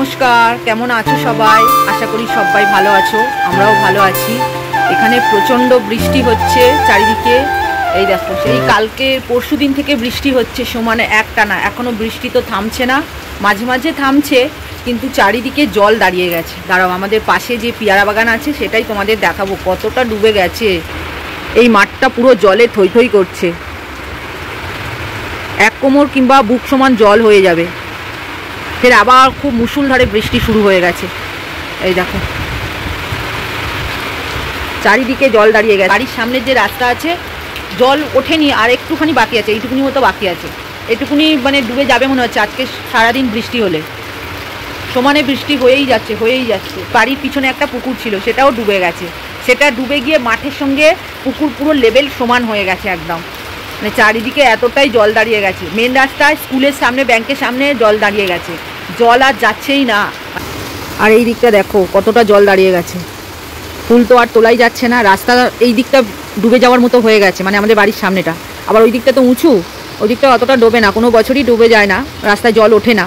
নমস্কার, কেমন আছো সবাই? আশা করি সবাই ভালো আছো, আমরাও ভালো আছি। এখানে প্রচণ্ড বৃষ্টি হচ্ছে চারিদিকে। এই দেখো, সেই কালকে পরশুদিন থেকে বৃষ্টি হচ্ছে সমানে একটানা। এখনও বৃষ্টি তো থামছে না, মাঝে মাঝে থামছে, কিন্তু চারিদিকে জল দাঁড়িয়ে গেছে। দাঁড়াও, আমাদের পাশে যে পেয়ারা বাগান আছে সেটাই তোমাদের দেখাবো কতটা ডুবে গেছে। এই মাঠটা পুরো জলে থই থই করছে, এক কোমর কিংবা বুক সমান জল হয়ে যাবে। ফের আবার খুব মুষলধারে বৃষ্টি শুরু হয়ে গেছে। এই দেখো, চারিদিকে জল দাঁড়িয়ে গেছে। বাড়ির সামনের যে রাস্তা আছে জল ওঠেনি, আর একটুখানি বাকি আছে, এইটুকুনি মতো বাকি আছে। এটুকুনি মানে ডুবে যাবে মনে হচ্ছে। আজকে সারাদিন বৃষ্টি হলে সমানে বৃষ্টি হয়েই যাচ্ছে। বাড়ির পিছনে একটা পুকুর ছিল, সেটাও ডুবে গেছে। সেটা ডুবে গিয়ে মাঠের সঙ্গে পুকুর পুরো লেভেল সমান হয়ে গেছে একদম। মানে চারিদিকে এতটাই জল দাঁড়িয়ে গেছে। মেন রাস্তায়, স্কুলের সামনে, ব্যাংকের সামনে জল দাঁড়িয়ে গেছে। জল আর যাচ্ছেই না। আর এই দিকটা দেখো কতটা জল দাঁড়িয়ে গেছে। ফুল তো আর তোলাই যাচ্ছে না। রাস্তা এই দিকটা ডুবে যাওয়ার মতো হয়ে গেছে, মানে আমাদের বাড়ির সামনেটা। আবার ওই দিকটা তো উঁচু, ওই দিকটা অতটা ডোবে না, কোনো বছরই ডুবে যায় না, রাস্তায় জল ওঠে না।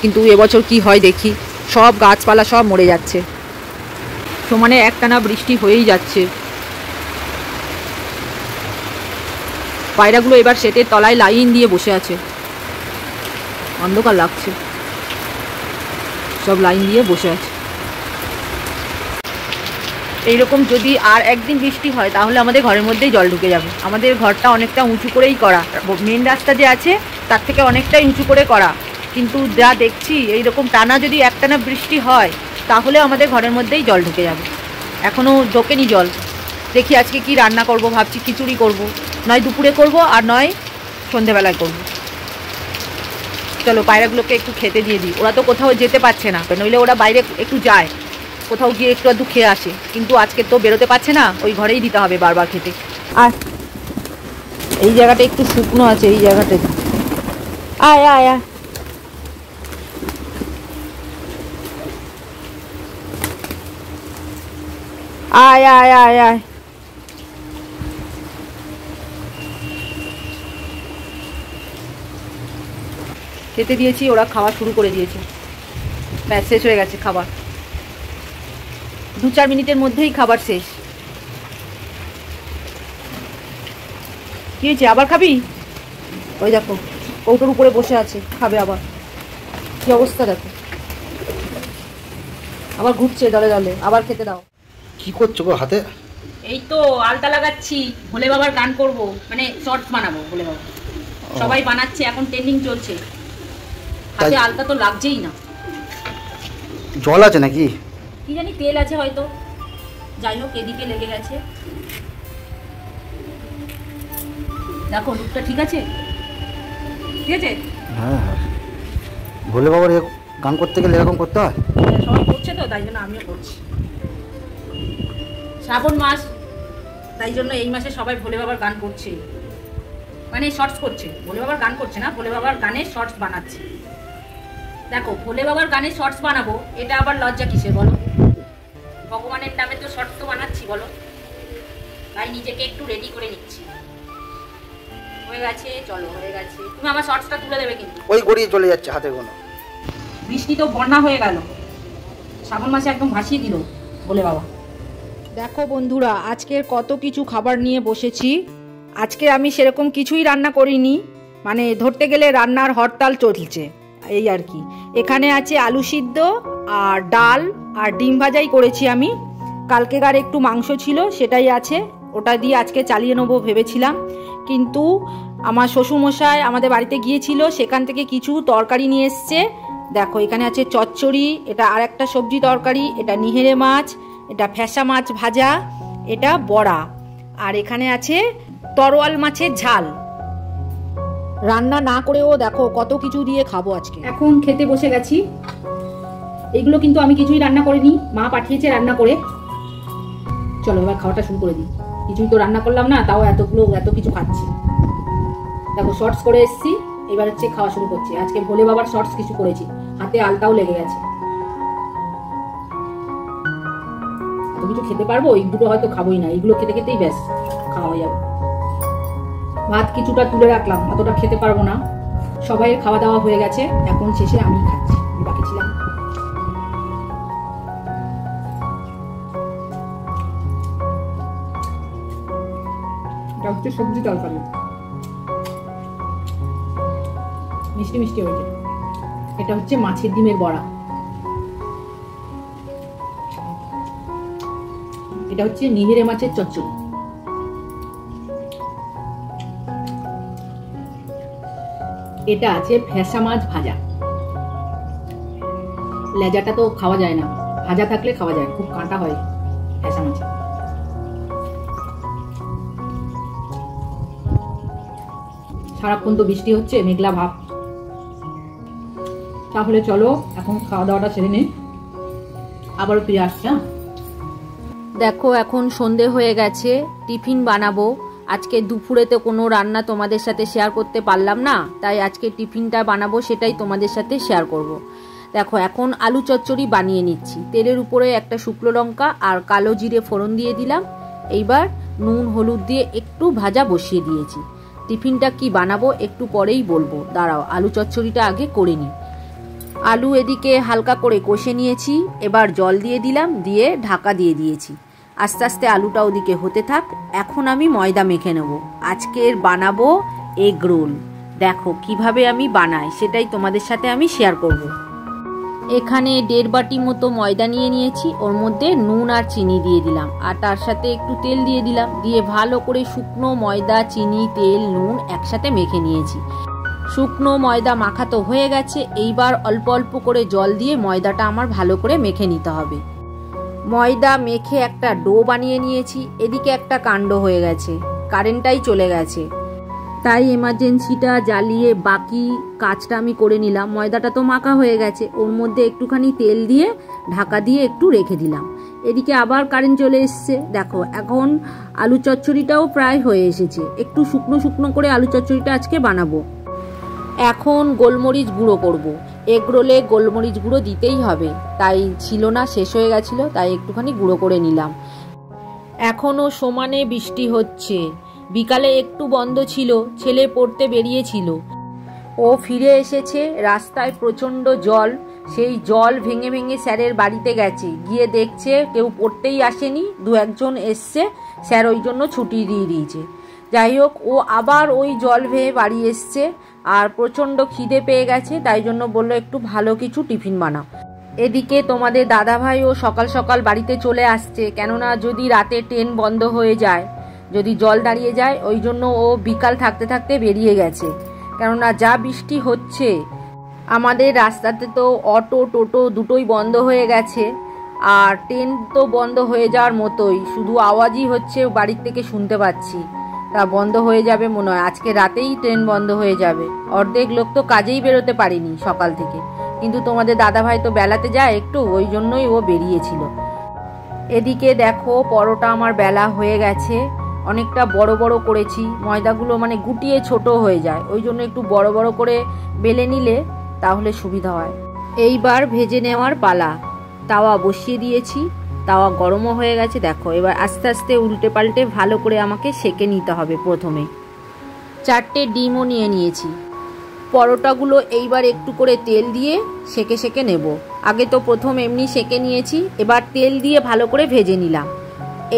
কিন্তু এবছর কি হয় দেখি, সব গাছপালা সব মরে যাচ্ছে। সমানে একটানা বৃষ্টি হয়েই যাচ্ছে। পায়রাগুলো এবার শেটের তলায় লাইন দিয়ে বসে আছে, অন্ধকার লাগছে, সব লাইন দিয়ে বসে আছে। এইরকম যদি আর একদিন বৃষ্টি হয় তাহলে আমাদের ঘরের মধ্যেই জল ঢুকে যাবে। আমাদের ঘরটা অনেকটা উঁচু করেই করা, মেন রাস্তা যে আছে তার থেকে অনেকটাই উঁচু করে করা। কিন্তু যা দেখছি, এইরকম টানা যদি একটানা বৃষ্টি হয় তাহলে আমাদের ঘরের মধ্যেই জল ঢুকে যাবে। এখনও ঢোকেনি জল। দেখি আজকে কি রান্না করব, ভাবছি খিচুড়ি করব, নয় দুপুরে করব আর নয় সন্ধেবেলায় করব। চলো পায়রাগুলোকে একটু খেতে দিয়ে দিই। ওরা তো কোথাও যেতে পারছে না, নইলে ওরা বাইরে একটু যায়, কোথাও গিয়ে একটু আধটু খেয়ে আসে। কিন্তু আজকে তো বেরোতে পারছে না, ওই ঘরেই দিতে হবে বারবার খেতে। আর এই জায়গাটা একটু শুকনো আছে, এই জায়গাটাতে আয় আয় আয়। আয় আয় আয় আয়। খেতে দিয়েছি, ওরা খাওয়া শুরু করে দিয়েছে। ব্যাস, শেষ হয়ে গেছে খাবার। 2-4 মিনিটের মধ্যেই খাবার শেষ। কি হয়েছে, আবার খাবি? ওই দেখো কৌটোর উপরে বসে আছে, খাবে আবার। কি অবস্থা দেখো, আবার ঘুরছে দলে দলে। আবার খেতে দাও। কি করছো গো হাতে? এই তো আলতা লাগাচ্ছি, ভোলে বাবার গান করব, মানে শর্টস বানাবো ভোলে বাবা। সবাই বানাচ্ছে, এখন ট্রেন্ডিং চলছে। হাতে আলতা তো লাগছেই না। জল আছে নাকি? কি জানি, তেল আছে হয়তো। যাই হোক, এদিকে লেগে গেছে। দেখো লুকটা ঠিক আছে, ঠিক আছে। হ্যাঁ হ্যাঁ, ভোলে বাবার গান করতে গেলে এরকম করতে হয়। সবাই করছে তো, তাই জন্য আমিও করছি। শ্রাবণ মাস, তাই জন্য এই মাসে সবাই ভোলে বাবার গান করছে, মানে শর্টস করছে। ভোলে বাবার গান করছে না, ভোলে বাবার গানের শর্টস বানাচ্ছে। দেখো, ভোলে বাবার গানের শর্টস বানাবো, এটা আবার লজ্জা কিসের বলো? ভগবানের নামে তো শর্টস তো বানাচ্ছি বলো, তাই নিজেকে একটু রেডি করে নিচ্ছি। হয়ে গেছে, চলো হয়ে গেছে। তুমি আমার শর্টসটা তুলে দেবে কিন্তু। ওই গড়িয়ে চলে যাচ্ছে হাতে কোনো। বৃষ্টি তো বন্যা হয়ে গেল, শ্রাবণ মাসে একদম ভাসিয়ে দিল ভোলে বাবা। দেখো বন্ধুরা, আজকের কত কিছু খাবার নিয়ে বসেছি। আজকে আমি সেরকম কিছুই রান্না করিনি, মানে ধরতে গেলে রান্নার হরতাল চলছে, এই আর কি। এখানে আছে আলু সিদ্ধ আর ডাল আর ডিম ভাজাই করেছি আমি। কালকেকার একটু মাংস ছিল, সেটাই আছে, ওটা দিয়ে আজকে চালিয়ে নেবো ভেবেছিলাম। কিন্তু আমার শ্বশুরমশাই আমাদের বাড়িতে গিয়েছিল, সেখান থেকে কিছু তরকারি নিয়ে এসছে। দেখো, এখানে আছে চচ্চড়ি, এটা আর একটা সবজি তরকারি, এটা নিহেরে মাছ, এটা ফ্যাসা মাছ ভাজা, এটা বড়া, আর এখানে আছে তরোয়াল মাছের ঝাল। রান্না না করেও দেখো কত কিছু দিয়ে খাবো আজকে। এখন খেতে বসে গেছি। এইগুলো কিন্তু আমি কিছুই রান্না করিনি, মা পাঠিয়েছে রান্না করে। চলো এবার খাওয়াটা শুরু করে দিই। কিছুই তো রান্না করলাম না, তাও এত কিছু খাচ্ছি। দেখো শর্টস করে এসছি, এবার হচ্ছে খাওয়া শুরু করছি। আজকে ভোলে বাবার শর্টস কিছু করেছি, হাতে আলতাও লেগে গেছে। এত কিছু খেতে পারবো? এই দুটো হয়তো খাবোই না, এইগুলো খেতে খেতেই ব্যাস খাওয়া হয়ে যাবে। ভাত কিছুটা তুলে রাখলাম, অতটা খেতে পারবো না। সবাই খাওয়া দাওয়া হয়ে গেছে, এখন শেষে আমি খাচ্ছি, বাকি ছিলাম। হচ্ছে সবজি তরকারি, মিষ্টি মিষ্টি হয়েছে। এটা হচ্ছে মাছের ডিমের বড়া, এটা হচ্ছে নিহেরে মাছের চচ্চড়ি, এটা আছে ফ্যাসা মাছ ভাজা। লেজাটা তো খাওয়া যায় না, ভাজা থাকলে খাওয়া যায়, খুব কাঁটা হয় ফ্যাসা মাছ। সারাক্ষণ তো বৃষ্টি হচ্ছে, মেঘলা ভাব। তাহলে চলো এখন খাওয়া দাওয়াটা সেরে নেই, আবারও ফিরে আসছি। দেখো এখন সন্ধে হয়ে গেছে, টিফিন বানাবো। আজকে দুপুরে তো কোনো রান্না তোমাদের সাথে শেয়ার করতে পারলাম না, তাই আজকে টিফিনটা বানাবো, সেটাই তোমাদের সাথে শেয়ার করব। দেখো এখন আলু চচ্চড়ি বানিয়ে নিচ্ছি। তেলের উপরে একটা শুকনো লঙ্কা আর কালো জিরে ফোড়ন দিয়ে দিলাম। এইবার নুন হলুদ দিয়ে একটু ভাজা বসিয়ে দিয়েছি। টিফিনটা কি বানাবো একটু পরেই বলবো, দাঁড়াও আলু চচ্চড়িটা আগে করে নিই। আলু এদিকে হালকা করে কষে নিয়েছি, এবার জল দিয়ে দিলাম, দিয়ে ঢাকা দিয়ে দিয়েছি। আস্তে আস্তে আলুটা ওদিকে হতে থাক। এখন আমি ময়দা মেখে নেব। আজকের বানাবো এগ রোল। দেখো কিভাবে আমি বানাই সেটাই তোমাদের সাথে আমি শেয়ার করব। এখানে 1.5 বাটি মতো ময়দা নিয়ে নিয়েছি, ওর মধ্যে নুন আর চিনি দিয়ে দিলাম, আর তার সাথে একটু তেল দিয়ে দিলাম, দিয়ে ভালো করে শুকনো ময়দা, চিনি, তেল, নুন একসাথে মেখে নিয়েছি। শুকনো ময়দা মাখা তো হয়ে গেছে, এইবার অল্প অল্প করে জল দিয়ে ময়দাটা আমার ভালো করে মেখে নিতে হবে। ময়দা মেখে একটা ডো বানিয়ে নিয়েছি। এদিকে একটা কাণ্ড হয়ে গেছে, কারেন্টটাই চলে গেছে, তাই এমার্জেন্সিটা জ্বালিয়ে বাকি কাজটা আমি করে নিলাম। ময়দাটা তো মাখা হয়ে গেছে, ওর মধ্যে একটুখানি তেল দিয়ে ঢাকা দিয়ে একটু রেখে দিলাম। এদিকে আবার কারেন্ট চলে এসছে। দেখো এখন আলু চচ্চড়িটাও প্রায় হয়ে এসেছে। একটু শুকনো শুকনো করে আলু চচ্চড়িটা আজকে বানাবো। এখন গোলমরিচ গুঁড়ো করব। এগ রোলে গোলমরিচ গুঁড়ো দিতেই হবে, তাই ছিল না, শেষ হয়ে গেছিলো, তাই একটুখানি গুঁড়ো করে নিলাম। এখনও সমানে বৃষ্টি হচ্ছে। বিকালে একটু বন্ধ ছিল, ছেলে পড়তে বেরিয়েছিল, ও ফিরে এসেছে। রাস্তায় প্রচণ্ড জল, সেই জল ভেঙে ভেঙে স্যারের বাড়িতে গেছে, গিয়ে দেখছে কেউ পড়তেই আসেনি, 2-1জন এসছে, স্যার ওই জন্য ছুটি দিয়ে দিয়েছে। যাই হোক, ও আবার ওই জল ভেঙে বাড়ি এসছে, আর প্রচণ্ড খিদে পেয়ে গেছে, তাই জন্য বললো একটু ভালো কিছু টিফিন বানাও। এদিকে তোমাদের দাদাভাইও সকাল সকাল বাড়িতে চলে আসছে, কেননা যদি রাতে ট্রেন বন্ধ হয়ে যায়, যদি জল দাঁড়িয়ে যায়, ওই জন্য ও বিকাল থাকতে থাকতে বেরিয়ে গেছে। কেননা যা বৃষ্টি হচ্ছে, আমাদের রাস্তাতে তো অটো টোটো দুটোই বন্ধ হয়ে গেছে, আর ট্রেন তো বন্ধ হয়ে যাওয়ার মতোই, শুধু আওয়াজই হচ্ছে, বাড়ির থেকে শুনতে পাচ্ছি। তা বন্ধ হয়ে যাবে মনে হয়, আজকে রাতেই ট্রেন বন্ধ হয়ে যাবে। অর্ধেক লোক তো কাজেই বেরোতে পারেনি সকাল থেকে, কিন্তু তোমাদের দাদাভাই তো বেলাতে যায় একটু, ওই জন্যই ও বেরিয়েছিল। এদিকে দেখো পরোটা আমার বেলা হয়ে গেছে, অনেকটা বড় বড় করেছি, ময়দাগুলো মানে গুটিয়ে ছোট হয়ে যায়, ওই জন্য একটু বড় বড় করে বেলে নিলে তাহলে সুবিধা হয়। এইবার ভেজে নেওয়ার পালা। তাওয়া বসিয়ে দিয়েছি, তাওয়া গরমও হয়ে গেছে। দেখো এবার আস্তে আস্তে উল্টে পাল্টে ভালো করে আমাকে সেঁকে নিতে হবে। প্রথমে 4টে ডিমও নিয়ে নিয়েছি। পরোটাগুলো এইবার একটু করে তেল দিয়ে সেঁকে সেঁকে নেব। আগে তো প্রথম এমনি সেঁকে নিয়েছি, এবার তেল দিয়ে ভালো করে ভেজে নিলাম।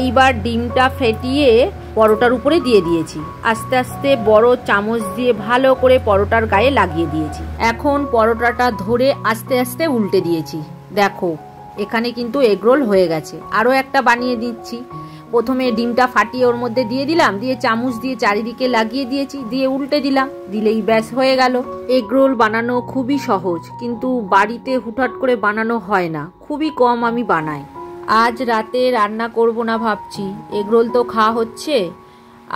এইবার ডিমটা ফেটিয়ে পরোটার উপরে দিয়ে দিয়েছি, আস্তে আস্তে বড় চামচ দিয়ে ভালো করে পরোটার গায়ে লাগিয়ে দিয়েছি। এখন পরোটাটা ধরে আস্তে আস্তে উল্টে দিয়েছি। দেখো এখানে কিন্তু এগরোল হয়ে গেছে। আরও একটা বানিয়ে দিচ্ছি। প্রথমে ডিমটা ফাটিয়ে ওর মধ্যে দিয়ে দিলাম, দিয়ে চামচ দিয়ে চারিদিকে লাগিয়ে দিয়েছি, দিয়ে উল্টে দিলাম, দিলেই ব্যাস হয়ে গেল। এগরোল বানানো খুবই সহজ, কিন্তু বাড়িতে হুটহাট করে বানানো হয় না, খুবই কম আমি বানাই। আজ রাতে রান্না করব না ভাবছি, এগরোল তো খাওয়া হচ্ছে,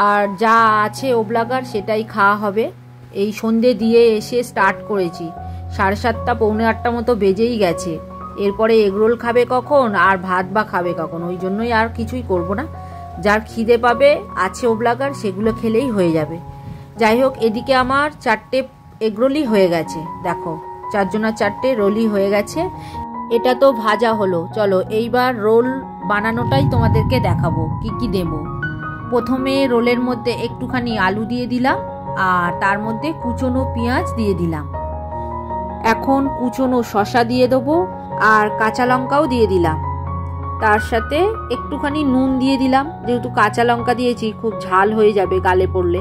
আর যা আছে ওবলাগার সেটাই খাওয়া হবে। এই সন্ধে দিয়ে এসে স্টার্ট করেছি, 7:30 পৌনে 8টা মতো বেজেই গেছে। এরপরে এগরোল খাবে কখন, আর ভাত বা খাবে কখন, ওই জন্যই আর কিছুই করব না। যার খিদে পাবে আছে ওবলাগার, সেগুলো খেলেই হয়ে যাবে। যাই হোক, এদিকে আমার 4টে এগরোলই হয়ে গেছে। দেখো 4 জনের 4টে রোলই হয়ে গেছে। এটা তো ভাজা হলো, চলো এইবার রোল বানানোটাই তোমাদেরকে দেখাবো কি কি দেব। প্রথমে রোলের মধ্যে একটুখানি আলু দিয়ে দিলাম, আর তার মধ্যে কুচনো পেঁয়াজ দিয়ে দিলাম। এখন কুচনো শসা দিয়ে দেবো, আর কাঁচা লঙ্কাও দিয়ে দিলাম। তার সাথে একটুখানি নুন দিয়ে দিলাম, যেহেতু কাঁচা লঙ্কা দিয়েছি খুব ঝাল হয়ে যাবে গালে পড়লে,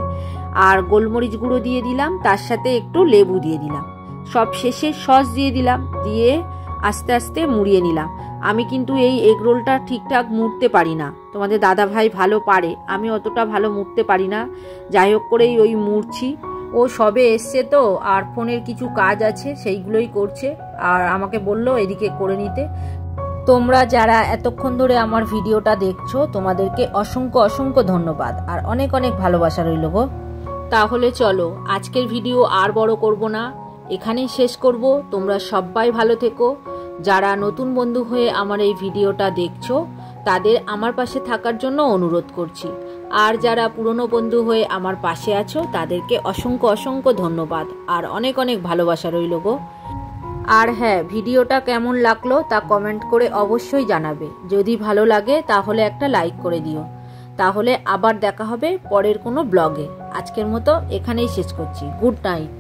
আর গোলমরিচ গুঁড়ো দিয়ে দিলাম, তার সাথে একটু লেবু দিয়ে দিলাম, সব শেষে সস দিয়ে দিলাম, দিয়ে আস্তে আস্তে মুড়িয়ে নিলাম। আমি কিন্তু এই এগরোলটা ঠিকঠাক মুড়তে পারি না, তোমাদের দাদা ভাই ভালো পারে, আমি অতটা ভালো মুড়তে পারি না। যাই হোক করেই ওই মুড়ছি। ও সবে এসছে তো, আর ফোনের কিছু কাজ আছে সেইগুলোই করছে, আর আমাকে বললো এদিকে করে নিতে। তোমরা যারা এতক্ষণ ধরে আমার ভিডিওটা দেখছো তোমাদেরকে অসংখ্য অসংখ্য ধন্যবাদ আর অনেক অনেক ভালোবাসা রইল গো। তাহলে চলো আজকের ভিডিও আর বড় করব না, এখানেই শেষ করব। তোমরা সবাই ভালো থেকো। যারা নতুন বন্ধু হয়ে আমার এই ভিডিওটা দেখছো তাদের আমার পাশে থাকার জন্য অনুরোধ করছি, আর যারা পুরনো বন্ধু হয়ে আমার পাশে আছো তাদেরকে অসংখ্য অসংখ্য ধন্যবাদ আর অনেক অনেক ভালোবাসা রইল গো। আর হ্যাঁ, ভিডিওটা কেমন লাগলো তা কমেন্ট করে অবশ্যই জানাবে। যদি ভালো লাগে তাহলে একটা লাইক করে দিও। তাহলে আবার দেখা হবে পরের কোনো ব্লগে। আজকের মতো এখানেই শেষ করছি। Good night.